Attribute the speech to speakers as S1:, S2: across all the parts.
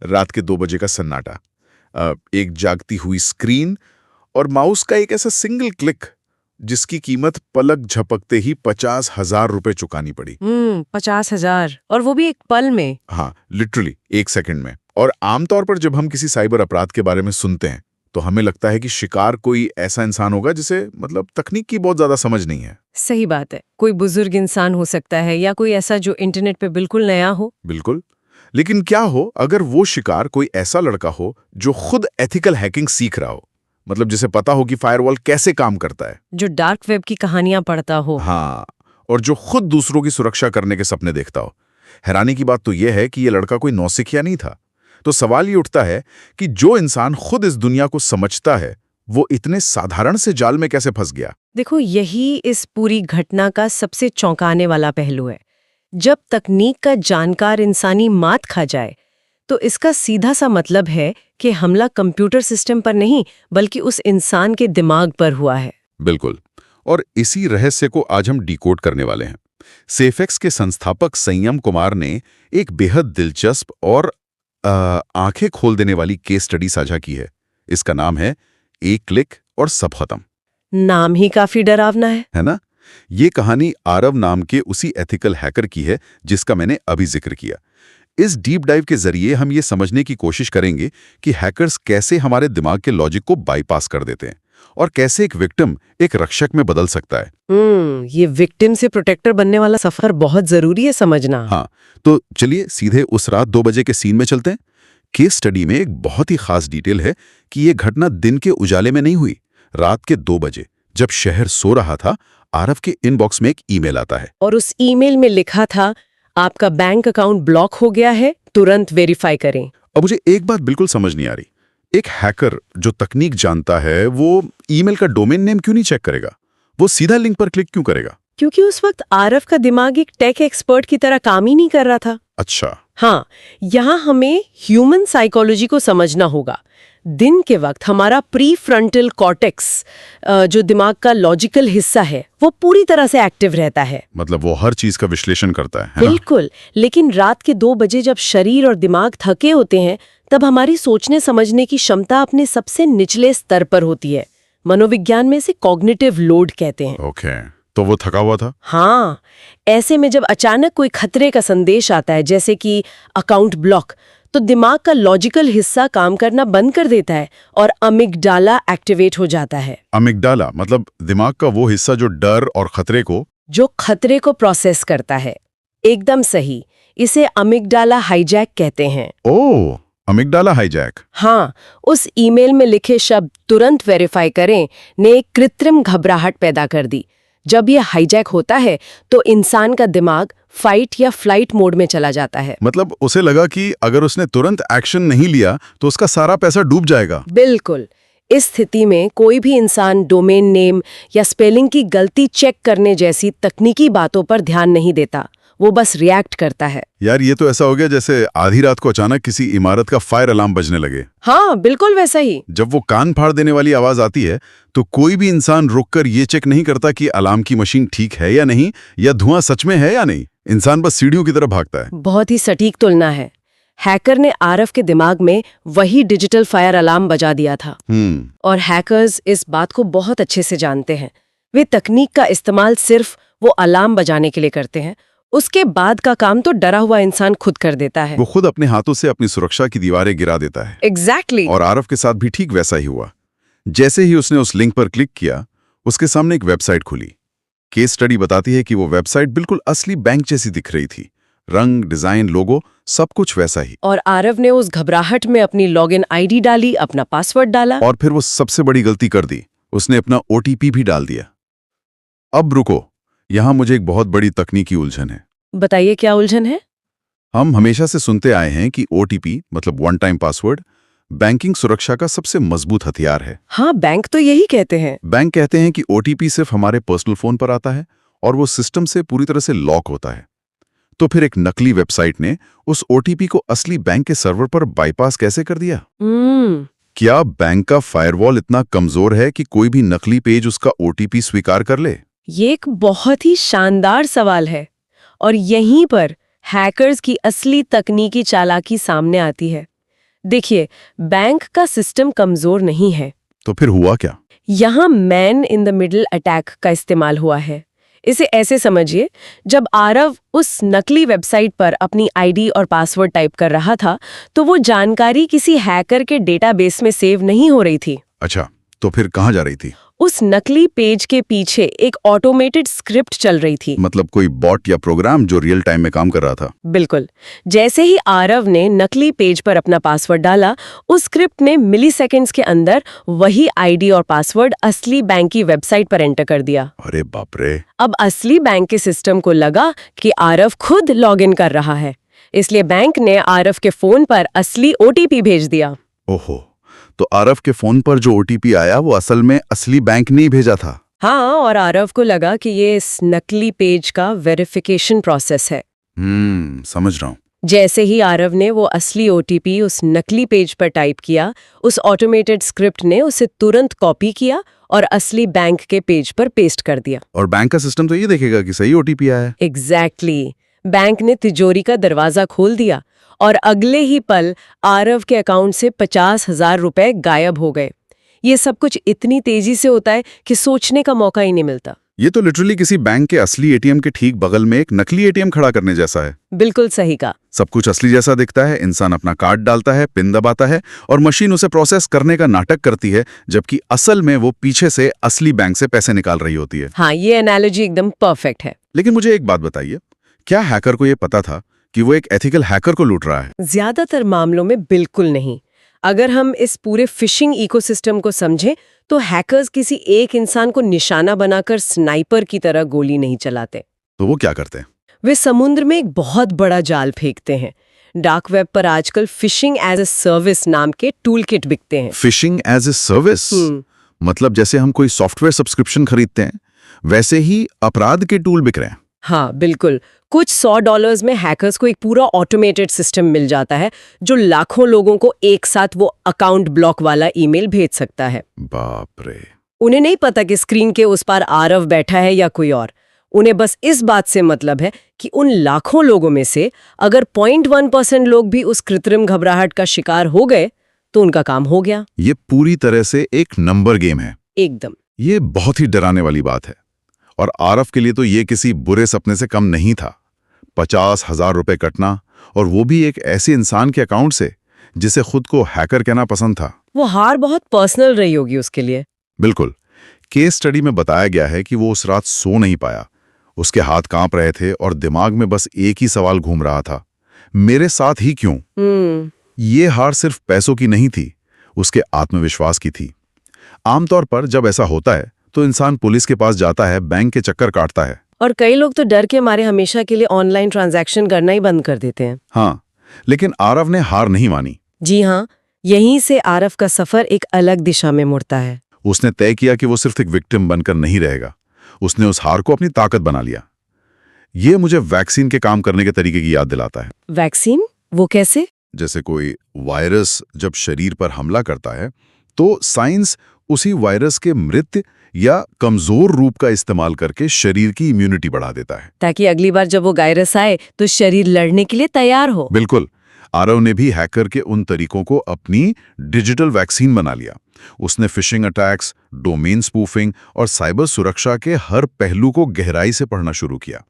S1: रात के 2 बजे का सन्नाटा, एक जागती हुई स्क्रीन और माउस का एक ऐसा सिंगल क्लिक जिसकी कीमत पलक झपकते ही 50,000 रुपए चुकानी पड़ी।
S2: 50,000, और वो भी एक पल में।
S1: हाँ, लिटरली 1 सेकंड में। और आमतौर पर जब हम किसी साइबर अपराध के बारे में सुनते हैं तो हमें लगता है कि शिकार कोई ऐसा इंसान होगा जिसे तकनीक की बहुत ज्यादा समझ नहीं है।
S2: सही बात है, कोई बुजुर्ग इंसान हो सकता है या कोई ऐसा जो इंटरनेट पे बिल्कुल नया हो।
S1: बिल्कुल। लेकिन क्या हो अगर वो शिकार कोई ऐसा लड़का हो जो खुद एथिकल हैकिंग सीख रहा हो, जिसे पता हो कि फायरवॉल कैसे काम करता है,
S2: जो डार्क वेब की कहानियां पढ़ता हो।
S1: हाँ, और जो खुद दूसरों की सुरक्षा करने के सपने देखता हो। हैरानी की बात तो यह है कि यह लड़का कोई नौसिखिया नहीं था। तो सवाल ये उठता है कि जो इंसान खुद इस दुनिया को समझता है वो इतने साधारण से जाल में कैसे फंस गया।
S2: देखो, यही इस पूरी घटना का सबसे चौंकाने वाला पहलू है। जब तकनीक का जानकार इंसानी मात खा जाए तो इसका सीधा सा मतलब है कि हमला कंप्यूटर सिस्टम पर नहीं बल्कि उस इंसान के दिमाग पर हुआ है।
S1: बिल्कुल, और इसी रहस्य को आज हम डिकोड करने वाले हैं। सेफएक्स के संस्थापक संयम कुमार ने एक बेहद दिलचस्प और आंखें खोल देने वाली केस स्टडी साझा की है। इसका नाम है एक क्लिक और सब खत्म।
S2: नाम ही काफी डरावना है
S1: ना? ये कहानी आरव नाम के उसी एथिकल हैकर की है जिसका मैंने अभी जिक्र किया। इस डीप डाइव के जरिए हम ये समझने की कोशिश करेंगे कि हैकर्स कैसे हमारे दिमाग के लॉजिक को बाईपास कर देते हैं और कैसे एक विक्टिम एक रक्षक में बदल सकता है।
S2: ये विक्टिम से प्रोटेक्टर बनने वाला सफर बहुत जरूरी है समझना।
S1: हाँ, तो चलिए सीधे उस रात 2 बजे के सीन में चलते हैं। केस स्टडी में एक बहुत ही खास डिटेल है कि ये घटना दिन के उजाले में नहीं हुई। रात के 2 बजे जब शहर सो रहा था, आरव के इनबॉक्स में एक ईमेल आता है
S2: और उस ईमेल में लिखा था, आपका बैंक अकाउंट ब्लॉक हो गया है, तुरंत वेरीफाई करें।
S1: अब मुझे एक बात बिल्कुल समझ नहीं आ रही। एक हैकर जो तकनीक जानता है वो ईमेल का डोमेन नेम क्यों नहीं चेक करेगा? वो सीधा लिंक पर क्लिक क्यों करेगा?
S2: क्योंकि उस वक्त आरव का दिमाग एक टेक एक्सपर्ट की तरह काम ही नहीं कर रहा था।
S1: अच्छा।
S2: हाँ, यहाँ हमें ह्यूमन साइकोलॉजी को समझना होगा। दिन के वक्त हमारा प्री फ्रंटल कॉर्टेक्स, जो दिमाग का लॉजिकल हिस्सा है, वो पूरी तरह से एक्टिव रहता है।
S1: वो हर चीज का विश्लेषण करता है
S2: बिल्कुल। लेकिन रात के 2 बजे जब शरीर और दिमाग थके होते हैं तब हमारी सोचने समझने की क्षमता अपने सबसे निचले स्तर पर होती है। मनोविज्ञान में इसे कॉग्निटिव लोड कहते हैं।
S1: ओके, तो वो थका हुआ था।
S2: हाँ, ऐसे में जब अचानक कोई खतरे का संदेश आता है जैसे कि अकाउंट ब्लॉक, तो दिमाग का लॉजिकल हिस्सा काम करना बंद कर देता है और अमिगडाला एक्टिवेट हो जाता है।
S1: अमिगडाला दिमाग का वो हिस्सा जो डर और खतरे को
S2: प्रोसेस करता है। एकदम सही, इसे अमिगडाला हाईजैक कहते हैं।
S1: ओह, अमिगडाला हाईजैक।
S2: हाँ, उस ईमेल में लिखे शब्द तुरंत वेरीफाई करें ने एक कृत्रिम घबराहट पैदा कर दी। जब यह हाईजैक होता है तो इंसान का दिमाग फाइट या फ्लाइट मोड में चला जाता है।
S1: उसे लगा कि अगर उसने तुरंत एक्शन नहीं लिया तो उसका सारा पैसा डूब जाएगा।
S2: बिल्कुल। इस स्थिति में कोई भी इंसान डोमेन नेम या स्पेलिंग की गलती चेक करने जैसी तकनीकी बातों पर ध्यान नहीं देता, वो बस रिएक्ट करता है।
S1: यार, ये तो ऐसा हो गया जैसे आधी रात को अचानक किसी इमारत का फायर अलार्म बजने लगे।
S2: हाँ, बिल्कुल वैसा ही।
S1: जब वो कान फाड़ देने वाली आवाज आती है तो कोई भी इंसान रुककर ये चेक नहीं करता कि अलार्म की मशीन ठीक है या नहीं, या धुआं सच में है या नहीं। इंसान बस सीढ़ियों की तरफ भागता है।
S2: बहुत ही सटीक तुलना है। हैकर ने आरव के दिमाग में वही डिजिटल फायर अलार्म बजा दिया था। और हैकर्स इस बात को बहुत अच्छे से जानते हैं। वे तकनीक का इस्तेमाल सिर्फ वो अलार्म बजाने के लिए करते हैं, उसके बाद का काम तो डरा हुआ इंसान खुद कर देता है।
S1: वो खुद अपने हाथों से अपनी सुरक्षा की दीवारें गिरा देता है।
S2: एग्जैक्टली।
S1: और आरव के साथ भी ठीक वैसा ही हुआ। जैसे ही उसने उस लिंक पर क्लिक किया, उसके सामने एक वेबसाइट खुली। केस स्टडी बताती है कि वो वेबसाइट बिल्कुल असली बैंक जैसी दिख रही थी। रंग, डिजाइन, लोगो, सब कुछ वैसा ही।
S2: और आरव ने उस घबराहट में अपनी लॉगिन आईडी डाली, अपना पासवर्ड डाला।
S1: और फिर वो सबसे बड़ी गलती कर दी, उसने अपना ओटीपी भी डाल दिया। अब रुको, यहां मुझे एक बहुत बड़ी तकनीकी उलझन है।
S2: बताइए, क्या उलझन है?
S1: हम हमेशा से सुनते आए हैं कि OTP one time password banking सुरक्षा का सबसे मजबूत हथियार है।
S2: हाँ, बैंक तो यही कहते हैं।
S1: बैंक कहते हैं कि ओटीपी सिर्फ हमारे पर्सनल फोन पर आता है और वो सिस्टम से पूरी तरह से लॉक होता है। तो फिर एक नकली वेबसाइट ने उस ओटीपी को असली बैंक के सर्वर पर बाईपास कैसे कर दिया? क्या बैंक का फायरवॉल इतना कमजोर है कि कोई भी नकली पेज उसका ओटीपी स्वीकार कर ले?
S2: ये एक बहुत ही शानदार सवाल है और यहीं पर हैकर्स की असली तकनीकी चालाकी सामने आती है। देखिए, बैंक का सिस्टम कमजोर नहीं है।
S1: तो फिर हुआ क्या?
S2: यहाँ man in the middle attack का इस्तेमाल हुआ है। इसे ऐसे समझिए, जब आरव उस नकली वेबसाइट पर अपनी आईडी और पासवर्ड टाइप कर रहा था, तो वो जानकारी किसी हैकर के डेटाबेस में सेव नहीं हो रही थी।
S1: अच्छा, तो फिर कहाँ जा रही थी?
S2: उस नकली पेज के पीछे एक ऑटोमेटेड स्क्रिप्ट चल रही थी।
S1: मतलब कोई बॉट या प्रोग्राम जो रियल टाइम में काम कर रहा था?
S2: बिल्कुल। जैसे ही आरव ने नकली पेज पर अपना पासवर्ड डाला, उस स्क्रिप्ट ने मिलीसेकंड्स के अंदर वही आईडी और पासवर्ड असली बैंक की वेबसाइट पर एंटर कर दिया।
S1: अरे बाप रे!
S2: अब असली बैंक के सिस्टम को लगा कि आरव खुद लॉगिन कर रहा है, इसलिए बैंक ने आरव के फोन पर असली ओटीपी भेज दिया।
S1: ओहो, तो आरव के फोन पर जो ओटीपी आया वो असल में असली बैंक ने ही भेजा था।
S2: हाँ, और आरव को लगा कि ये इस नकली पेज का वेरिफिकेशन प्रोसेस है।
S1: समझ रहा हूँ।
S2: जैसे ही आरव ने वो असली ओटीपी उस नकली पेज पर टाइप किया, उस ऑटोमेटेड स्क्रिप्ट ने उसे तुरंत कॉपी किया और असली बैंक के पेज पर पेस्ट कर दिया।
S1: और बैंक का सिस्टम तो ये देखेगा कि सही ओटीपी आया है।
S2: एग्जैक्टली। बैंक ने तिजोरी का दरवाजा खोल दिया और अगले ही पल आरव के अकाउंट से 50,000 रुपए गायब हो गए। ये सब कुछ इतनी तेजी से होता है कि सोचने का मौका ही नहीं मिलता।
S1: ये तो लिटरली किसी बैंक के असली एटीएम के ठीक बगल में एक नकली एटीएम खड़ा करने जैसा है।
S2: बिल्कुल सही कहा।
S1: सब कुछ असली जैसा दिखता है, इंसान अपना कार्ड डालता है, पिन दबाता है और मशीन उसे प्रोसेस करने का नाटक करती है, जबकि असल में वो पीछे से असली बैंक से पैसे निकाल रही होती है।
S2: हाँ, ये एनालॉजी एकदम परफेक्ट है।
S1: लेकिन मुझे एक बात बताइए, क्या हैकर को ये पता था कि वो एक एथिकल हैकर को लूट रहा है?
S2: ज्यादातर मामलों में बिल्कुल नहीं। अगर हम इस पूरे फिशिंग इकोसिस्टम को समझें, तो हैकर्स किसी एक इंसान को निशाना बनाकर स्नाइपर की तरह गोली नहीं चलाते।
S1: तो वो क्या करते हैं?
S2: वे समुद्र में एक बहुत बड़ा जाल फेंकते हैं। डार्क वेब पर आजकल फिशिंग एज ए सर्विस नाम के टूल किट बिकते हैं।
S1: Phishing as a service? मतलब जैसे हम कोई सॉफ्टवेयर सब्सक्रिप्शन खरीदते हैं, वैसे ही अपराध के टूल बिक रहे हैं।
S2: हाँ, बिल्कुल। कुछ $100 में हैकर्स को एक पूरा ऑटोमेटेड सिस्टम मिल जाता है, जो लाखों लोगों को एक साथ वो अकाउंट ब्लॉक वाला ईमेल भेज सकता है।
S1: बाप रे!
S2: उन्हें नहीं पता कि स्क्रीन के उस पार आरव बैठा है या कोई और। उन्हें बस इस बात से मतलब है कि उन लाखों लोगों में से अगर 0.1% लोग भी उस कृत्रिम घबराहट का शिकार हो गए, तो उनका काम हो गया।
S1: ये पूरी तरह से एक नंबर गेम है।
S2: एकदम।
S1: ये बहुत ही डराने वाली बात है। और आरव के लिए तो ये किसी बुरे सपने से कम नहीं था। 50,000 रुपए कटना, और वो भी एक ऐसे इंसान के अकाउंट से जिसे खुद को हैकर कहना पसंद था।
S2: वो हार बहुत पर्सनल रही होगी उसके लिए।
S1: बिल्कुल। केस स्टडी में बताया गया है कि वो उस रात सो नहीं पाया। उसके हाथ कांप रहे थे और दिमाग में बस एक ही सवाल घूम रहा था, मेरे साथ ही क्यों? ये हार सिर्फ पैसों की नहीं थी, उसके आत्मविश्वास की थी। आमतौर पर जब ऐसा होता है तो इंसान पुलिस के पास जाता है, बैंक के चक्कर काटता है।
S2: और कई लोग तो डर के मारे हमेशा के लिए ऑनलाइन ट्रांजैक्शन करना ही बंद कर देते हैं।
S1: हाँ, लेकिन आरव ने हार नहीं मानी।
S2: जी हाँ, यहीं से आरव का सफर एक अलग दिशा में मुड़ता है।
S1: उसने तय किया कि वो सिर्फ एक विक्टिम बनकर नहीं रहेगा। उसने उस हार को अपनी ताकत बना लिया। ये मुझे वैक्सीन के काम करने के तरीके की याद दिलाता है।
S2: वैक्सीन? वो कैसे?
S1: जैसे कोई वायरस जब शरीर पर हमला करता है, तो साइंस उसी वायरस के मृत या कमजोर रूप का इस्तेमाल करके शरीर की इम्यूनिटी बढ़ा देता है,
S2: ताकि अगली बार जब वो वायरस आए तो शरीर लड़ने के लिए तैयार हो।
S1: बिल्कुल। आरव ने भी हैकर के उन तरीकों को अपनी डिजिटल वैक्सीन बना लिया। उसने फिशिंग अटैक्स, डोमेन स्पूफिंग और साइबर सुरक्षा के हर पहलू को गहराई से पढ़ना शुरू किया।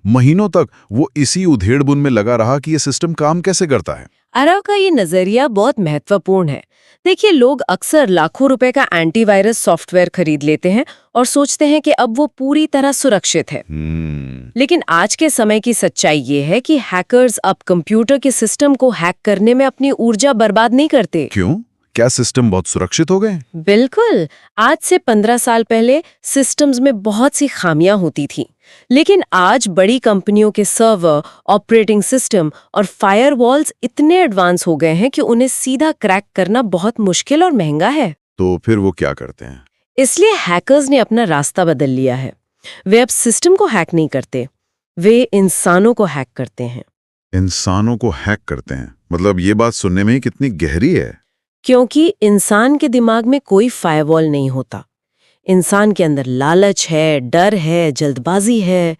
S1: महीनों तक वो इसी उधेड़-बुन में लगा रहा कि ये सिस्टम काम कैसे करता है।
S2: आरव का ये नजरिया बहुत महत्वपूर्ण है। देखिए, लोग अक्सर लाखों रुपए का एंटीवायरस सॉफ्टवेयर खरीद लेते हैं और सोचते हैं कि अब वो पूरी तरह सुरक्षित है। लेकिन आज के समय की सच्चाई ये है कि हैकर्स अब कंप्यूटर के सिस्टम को हैक करने में अपनी ऊर्जा बर्बाद नहीं करते।
S1: क्यों? क्या सिस्टम बहुत सुरक्षित हो गए?
S2: बिल्कुल। आज से 15 साल पहले सिस्टम्स में बहुत सी खामियां होती थी, लेकिन आज बड़ी कंपनियों के सर्वर, ऑपरेटिंग सिस्टम और फायरवॉल्स इतने एडवांस हो गए हैं कि उन्हें सीधा क्रैक करना बहुत मुश्किल और महंगा है।
S1: तो फिर वो क्या करते हैं?
S2: इसलिए हैकर्स ने अपना रास्ता बदल लिया है। वे अब सिस्टम को हैक नहीं करते, वे इंसानों को हैक करते हैं।
S1: इंसानों को हैक करते हैं? मतलब ये बात सुनने में ही कितनी गहरी है।
S2: क्योंकि इंसान के दिमाग में कोई फायरवॉल नहीं होता। इंसान के अंदर लालच है, डर है, जल्दबाजी है।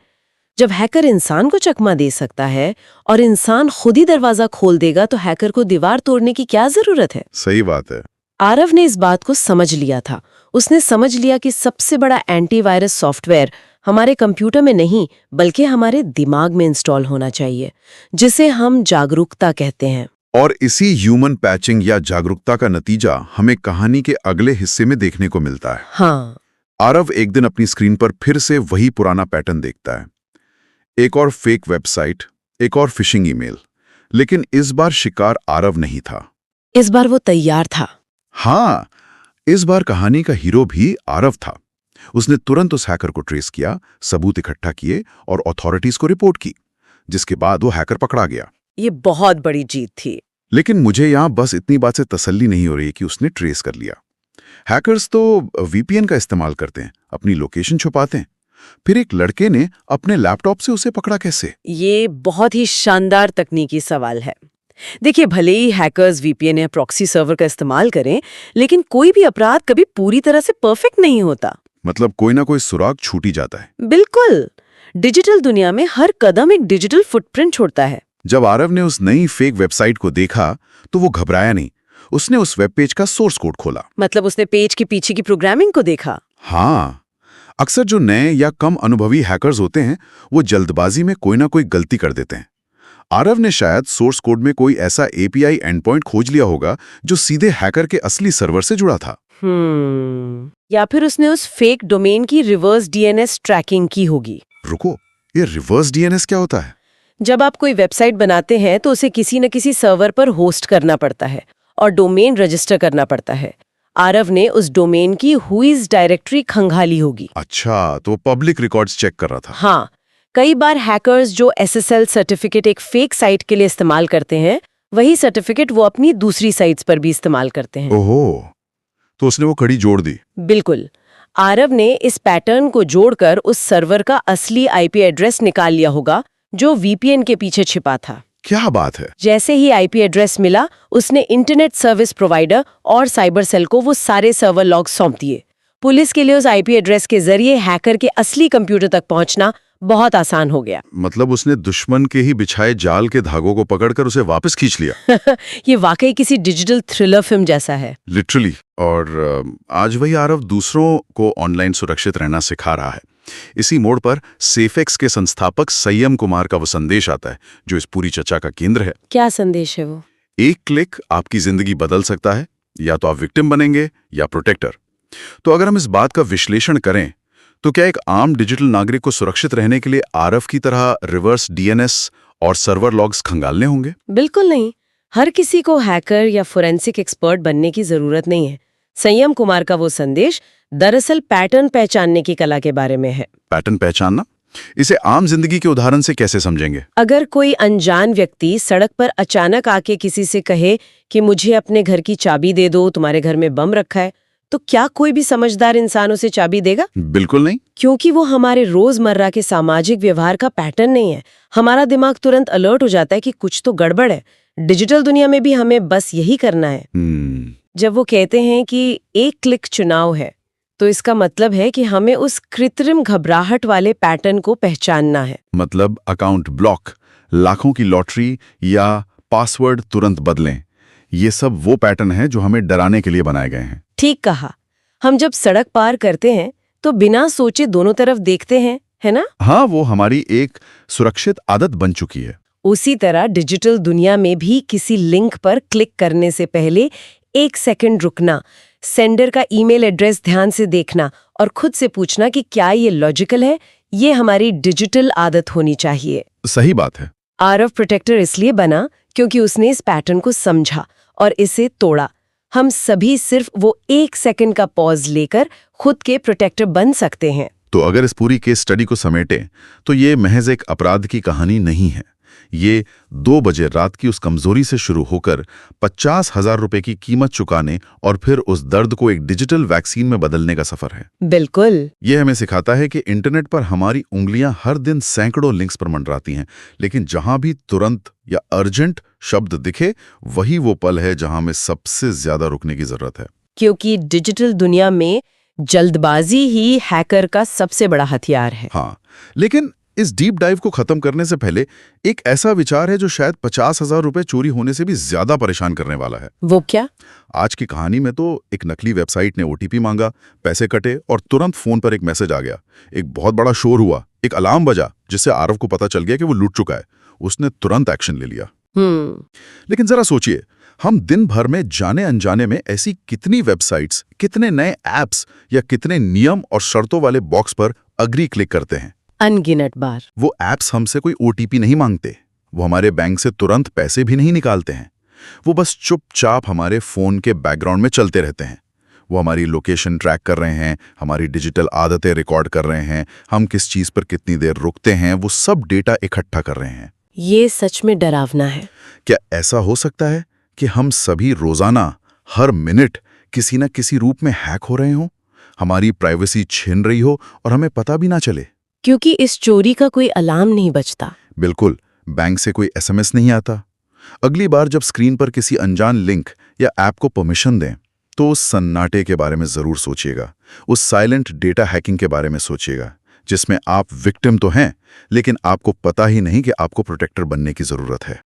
S2: जब हैकर इंसान को चकमा दे सकता है और इंसान खुद ही दरवाजा खोल देगा तो हैकर को दीवार तोड़ने की क्या जरूरत है?
S1: सही बात है।
S2: आरव ने इस बात को समझ लिया था। उसने समझ लिया कि सबसे बड़ा एंटीवायरस सॉफ्टवेयर हमारे कंप्यूटर में नहीं बल्कि हमारे दिमाग में इंस्टॉल होना चाहिए, जिसे हम जागरूकता कहते हैं।
S1: और इसी ह्यूमन पैचिंग या जागरूकता का नतीजा हमें कहानी के अगले हिस्से में देखने को मिलता है।
S2: हाँ।
S1: आरव एक दिन अपनी स्क्रीन पर फिर से वही पुराना पैटर्न देखता है। एक और फेक वेबसाइट, एक और फिशिंग ईमेल। लेकिन इस बार शिकार आरव नहीं था।
S2: इस बार वो तैयार था।
S1: हाँ, इस बार कहानी का हीरो भी आरव था। उसने तुरंत उस हैकर को ट्रेस किया, सबूत इकट्ठा किए और अथॉरिटीज को रिपोर्ट की, जिसके बाद वो हैकर पकड़ा गया।
S2: ये बहुत बड़ी जीत थी।
S1: लेकिन मुझे यहां बस इतनी बात से तसल्ली नहीं हो रही कि उसने ट्रेस कर लिया। हैकर्स तो वीपीएन का इस्तेमाल करते हैं, अपनी लोकेशन छुपाते हैं। फिर एक लड़के ने अपने लैपटॉप से उसे पकड़ा कैसे?
S2: ये बहुत ही शानदार तकनीकी सवाल है। देखिए, भले ही हैकर्स वीपीएन या प्रॉक्सी सर्वर का इस्तेमाल करें, लेकिन कोई भी अपराध कभी पूरी तरह से परफेक्ट नहीं होता।
S1: मतलब कोई ना कोई सुराग छूट ही जाता है।
S2: बिल्कुल। डिजिटल दुनिया में हर कदम एक डिजिटल फुटप्रिंट छोड़ता है।
S1: जब आरव ने उस नई फेक वेबसाइट को देखा तो वो घबराया नहीं। उसने उस वेब पेज का सोर्स कोड खोला।
S2: मतलब उसने पेज के पीछे की प्रोग्रामिंग को देखा।
S1: हाँ, अक्सर जो नए या कम अनुभवी हैकर्स होते हैं वो जल्दबाजी में कोई ना कोई गलती कर देते हैं। आरव ने शायद सोर्स कोड में कोई ऐसा एपीआई एंडपॉइंट खोज लिया होगा जो सीधे हैकर के असली सर्वर से जुड़ा था।
S2: या फिर उसने उस फेक डोमेन की रिवर्स डीएनएस ट्रैकिंग की होगी।
S1: रुको, ये रिवर्स डीएनएस क्या होता है?
S2: जब आप कोई वेबसाइट बनाते हैं तो उसे किसी न किसी सर्वर पर होस्ट करना पड़ता है और डोमेन रजिस्टर करना पड़ता है। आरव ने उस डोमेन की हुईज डायरेक्टरी खंगाली होगी।
S1: अच्छा, तो वो पब्लिक रिकॉर्ड्स चेक कर रहा था।
S2: हाँ, कई बार हैकर्स जो एसएसएल सर्टिफिकेट एक फेक साइट के लिए इस्तेमाल करते हैं, वही सर्टिफिकेट वो अपनी दूसरी साइट्स पर भी इस्तेमाल करते हैं।
S1: ओहो, तो उसने वो कड़ी जोड़ दी।
S2: बिल्कुल। आरव ने इस पैटर्न को जोड़कर उस सर्वर का असली आईपी एड्रेस निकाल लिया होगा जो वीपीएन के पीछे छिपा था।
S1: क्या बात है!
S2: जैसे ही आईपी एड्रेस मिला, उसने इंटरनेट सर्विस प्रोवाइडर और साइबर सेल को वो सारे सर्वर लॉग सौंप दिए। पुलिस के लिए उस आईपी एड्रेस के जरिए हैकर के असली कंप्यूटर तक पहुंचना बहुत आसान हो गया।
S1: मतलब उसने दुश्मन के ही बिछाए जाल के धागों को पकड़कर उसे वापस खींच लिया।
S2: ये वाकई किसी डिजिटल थ्रिलर फिल्म जैसा है।
S1: लिटरली। और आज वही आरव दूसरों को ऑनलाइन सुरक्षित रहना सिखा रहा है। इसी मोड़ पर सेफेक्स के संस्थापक संयम कुमार का वो संदेश आता है जो इस पूरी चर्चा का केंद्र है।
S2: क्या संदेश है वो?
S1: एक क्लिक आपकी जिंदगी बदल सकता है। या तो आप विक्टिम बनेंगे या प्रोटेक्टर। तो अगर हम इस बात का विश्लेषण करें तो क्या एक आम डिजिटल नागरिक को सुरक्षित रहने के लिए आरव की तरह रिवर्स डीएनएस और सर्वर लॉग्स खंगालने होंगे?
S2: बिल्कुल नहीं। हर किसी को हैकर या फोरेंसिक एक्सपर्ट बनने की जरूरत नहीं है। संयम कुमार का वो संदेश दरअसल पैटर्न पहचानने की कला के बारे में है।
S1: पैटर्न पहचानना? इसे आम जिंदगी के उदाहरण से कैसे समझेंगे?
S2: अगर कोई अनजान व्यक्ति सड़क पर अचानक आके किसी से कहे कि मुझे अपने घर की चाबी दे दो, तुम्हारे घर में बम रखा है, तो क्या कोई भी समझदार इंसान उसे चाबी देगा?
S1: बिल्कुल नहीं।
S2: क्योंकि वो हमारे रोजमर्रा के सामाजिक व्यवहार का पैटर्न नहीं है। हमारा दिमाग तुरंत अलर्ट हो जाता है कि कुछ तो गड़बड़ है। डिजिटल दुनिया में भी हमें बस यही करना है। जब वो कहते हैं कि एक क्लिक चुनाव है, तो इसका मतलब है कि हमें उस कृत्रिम घबराहट वाले पैटर्न को पहचानना है।
S1: मतलब अकाउंट ब्लॉक, लाखों की लॉटरी या पासवर्ड तुरंत बदलें, ये सब वो पैटर्न है जो हमें डराने के लिए बनाए गए हैं।
S2: ठीक कहा। हम जब सड़क पार करते हैं तो बिना सोचे दोनों तरफ देखते हैं, है ना?
S1: हाँ, वो हमारी एक सुरक्षित आदत बन चुकी है।
S2: उसी तरह डिजिटल दुनिया में भी किसी लिंक पर क्लिक करने से पहले 1 सेकंड रुकना, सेंडर का ईमेल एड्रेस ध्यान से देखना और खुद से पूछना कि क्या ये लॉजिकल है, ये हमारी डिजिटल आदत होनी चाहिए।
S1: सही बात है।
S2: आरव प्रोटेक्टर इसलिए बना क्योंकि उसने इस पैटर्न को समझा और इसे तोड़ा। हम सभी सिर्फ वो 1 सेकंड का पॉज लेकर खुद के प्रोटेक्टर बन सकते हैं।
S1: तो अगर इस पूरी केस स्टडी को समेटे तो ये महज एक अपराध की कहानी नहीं है। ये 2 बजे रात की उस कमजोरी से शुरू होकर 50,000 रुपए की कीमत चुकाने और फिर उस दर्द को एक डिजिटल वैक्सीन में बदलने का सफर है।
S2: बिल्कुल।
S1: ये हमें सिखाता है कि इंटरनेट पर हमारी उंगलियां हर दिन सैकड़ों लिंक्स पर मंडराती हैं, लेकिन जहां भी तुरंत या अर्जेंट शब्द दिखे, वही वो पल है जहां हमें सबसे ज्यादा रुकने की जरूरत है।
S2: क्योंकि डिजिटल दुनिया में जल्दबाजी ही हैकर का सबसे बड़ा हथियार है।
S1: हाँ, लेकिन इस डीप डाइव को खत्म करने से पहले एक ऐसा विचार है जो शायद 50,000 रुपए चोरी होने से भी ज्यादा परेशान करने वाला है।
S2: वो क्या?
S1: आज की कहानी में तो एक नकली वेबसाइट ने ओटीपी मांगा, पैसे कटे और तुरंत फोन पर एक मैसेज आ गया। एक बहुत बड़ा शोर हुआ, एक अलार्म बजा, जिससे आरव को पता चल गया कि वो लूट चुका है। उसने तुरंत एक्शन ले लिया। लेकिन जरा सोचिए, हम दिन भर में जाने अनजाने में ऐसी कितनी वेबसाइट्स, कितने नए ऐप्स या कितने नियम और शर्तों वाले बॉक्स पर अग्री क्लिक करते हैं।
S2: अनगिनत बार।
S1: वो ऐप्स हमसे कोई ओटीपी नहीं मांगते, वो हमारे बैंक से तुरंत पैसे भी नहीं निकालते हैं। वो बस चुपचाप हमारे फोन के बैकग्राउंड में चलते रहते हैं। वो हमारी लोकेशन ट्रैक कर रहे हैं, हमारी डिजिटल आदतें रिकॉर्ड कर रहे हैं, हम किस चीज पर कितनी देर रुकते हैं, वो सब डेटा इकट्ठा कर रहे हैं।
S2: ये सच में डरावना है।
S1: क्या ऐसा हो सकता है कि हम सभी रोजाना, हर मिनट किसी न किसी रूप में हैक हो रहे हों, हमारी प्राइवेसी छिन रही हो और हमें पता भी ना चले?
S2: क्योंकि इस चोरी का कोई अलार्म नहीं बजता।
S1: बिल्कुल, बैंक से कोई एसएमएस नहीं आता। अगली बार जब स्क्रीन पर किसी अनजान लिंक या ऐप को परमिशन दें, तो उस सन्नाटे के बारे में जरूर सोचिएगा। उस साइलेंट डेटा हैकिंग के बारे में सोचिएगा, जिसमें आप विक्टिम तो हैं, लेकिन आपको पता ही नहीं कि आपको प्रोटेक्टर बनने की जरूरत है।